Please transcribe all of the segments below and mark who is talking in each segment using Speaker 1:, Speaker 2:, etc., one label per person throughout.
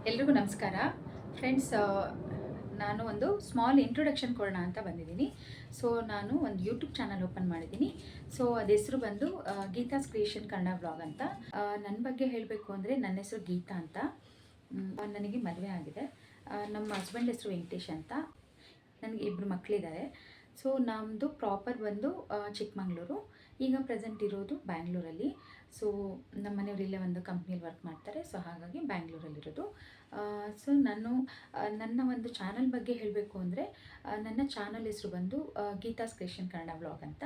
Speaker 1: ಎಲ್ರಿಗೂ ನಮಸ್ಕಾರ ಫ್ರೆಂಡ್ಸ್. ನಾನು ಒಂದು ಸ್ಮಾಲ್ ಇಂಟ್ರೊಡಕ್ಷನ್ ಕೊಡೋಣ ಅಂತ ಬಂದಿದ್ದೀನಿ. ಸೊ ನಾನು ಒಂದು ಯೂಟ್ಯೂಬ್ ಚಾನಲ್ ಓಪನ್ ಮಾಡಿದ್ದೀನಿ. ಸೊ ಅದ ಹೆಸರು ಬಂದು ಗೀತಾಸ್ ಕ್ರಿಯೇಷನ್ ಕನ್ನಡ ಬ್ಲಾಗ್ ಅಂತ. ನನ್ನ ಬಗ್ಗೆ ಹೇಳಬೇಕು ಅಂದರೆ ನನ್ನ ಹೆಸರು ಗೀತಾ ಅಂತ. ನನಗೆ ಮದುವೆ ಆಗಿದೆ. ನಮ್ಮ ಹಸ್ಬೆಂಡ್ ಹೆಸರು ವೆಂಕಟೇಶ್ ಅಂತ. ನನಗೆ ಇಬ್ಬರು ಮಕ್ಕಳಿದ್ದಾರೆ. ಸೊ ನಮ್ಮದು ಪ್ರಾಪರ್ ಬಂದು ಚಿಕ್ಕಮಂಗ್ಳೂರು. ಈಗ ಪ್ರೆಸೆಂಟ್ ಇರೋದು ಬ್ಯಾಂಗ್ಳೂರಲ್ಲಿ. ಸೊ ನಮ್ಮ ಮನೆಯವರು ಇಲ್ಲೇ ಒಂದು ಕಂಪ್ನಿಯಲ್ಲಿ ವರ್ಕ್ ಮಾಡ್ತಾರೆ. ಸೊ ಹಾಗಾಗಿ ಬ್ಯಾಂಗ್ಳೂರಲ್ಲಿರೋದು. ಸೊ ನಾನು ನನ್ನ ಒಂದು ಚಾನಲ್ ಬಗ್ಗೆ ಹೇಳಬೇಕು ಅಂದರೆ ನನ್ನ ಚಾನಲ್ ಹೆಸರು ಬಂದು ಗೀತಾಸ್ ಕ್ರಿಯೇಷನ್ ಕನ್ನಡ ಬ್ಲಾಗ್ ಅಂತ.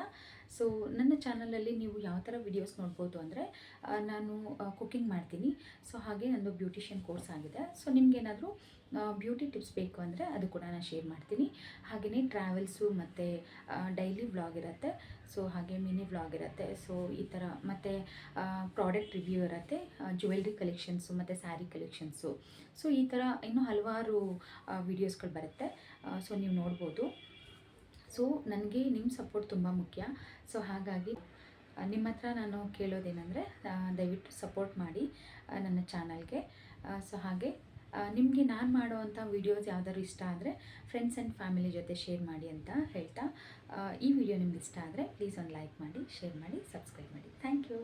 Speaker 1: ಸೊ ನನ್ನ ಚಾನಲಲ್ಲಿ ನೀವು ಯಾವ ಥರ ವಿಡಿಯೋಸ್ ನೋಡ್ಬೋದು ಅಂದರೆ ನಾನು ಕುಕ್ಕಿಂಗ್ ಮಾಡ್ತೀನಿ. ಸೊ ಹಾಗೆ ನಂದು ಬ್ಯೂಟಿಷಿಯನ್ ಕೋರ್ಸ್ ಆಗಿದೆ. ಸೊ ನಿಮಗೇನಾದರೂ ಬ್ಯೂಟಿ ಟಿಪ್ಸ್ ಬೇಕು ಅಂದರೆ ಅದು ಕೂಡ ನಾನು ಶೇರ್ ಮಾಡ್ತೀನಿ. ಹಾಗೆಯೇ ಟ್ರಾವೆಲ್ಸು ಮತ್ತು ಡೈಲಿ ವ್ಲಾಗ್ ಇರುತ್ತೆ. ಸೊ ಹಾಗೆ ಮಿನಿ ವ್ಲಾಗ್ ಇರುತ್ತೆ. ಸೊ ಈ ಥರ ಮತ್ತು ಪ್ರಾಡಕ್ಟ್ ರಿವ್ಯೂ ಇರುತ್ತೆ, ಜ್ಯುವೆಲ್ರಿ ಕಲೆಕ್ಷನ್ಸು ಮತ್ತು ಸ್ಯಾರಿ ಕಲೆಕ್ಷನ್ಸು. ಸೊ ಈ ಥರ ಇನ್ನೂ ಹಲವಾರು ವೀಡಿಯೋಸ್ಗಳು ಬರುತ್ತೆ. ಸೊ ನೀವು ನೋಡ್ಬೋದು. ಸೊ ನನಗೆ ನಿಮ್ಮ ಸಪೋರ್ಟ್ ತುಂಬ ಮುಖ್ಯ. ಸೊ ಹಾಗಾಗಿ ನಿಮ್ಮ ಹತ್ರ ನಾನು ಕೇಳೋದೇನೆಂದರೆ ದಯವಿಟ್ಟು ಸಪೋರ್ಟ್ ಮಾಡಿ ನನ್ನ ಚಾನಲ್ಗೆ. ಸೊ ಹಾಗೆ ನಿಮಗೆ ನಾನು ಮಾಡೋವಂಥ ವೀಡಿಯೋಸ್ ಯಾವ್ದಾದ್ರು ಇಷ್ಟ ಆದರೆ ಫ್ರೆಂಡ್ಸ್ ಆ್ಯಂಡ್ ಫ್ಯಾಮಿಲಿ ಜೊತೆ ಶೇರ್ ಮಾಡಿ ಅಂತ ಹೇಳ್ತಾ, ಈ ವಿಡಿಯೋ ನಿಮ್ಗೆ ಇಷ್ಟ ಆದರೆ ಪ್ಲೀಸ್ ಒಂದು ಲೈಕ್ ಮಾಡಿ, ಶೇರ್ ಮಾಡಿ, ಸಬ್ಸ್ಕ್ರೈಬ್ ಮಾಡಿ. Thank you.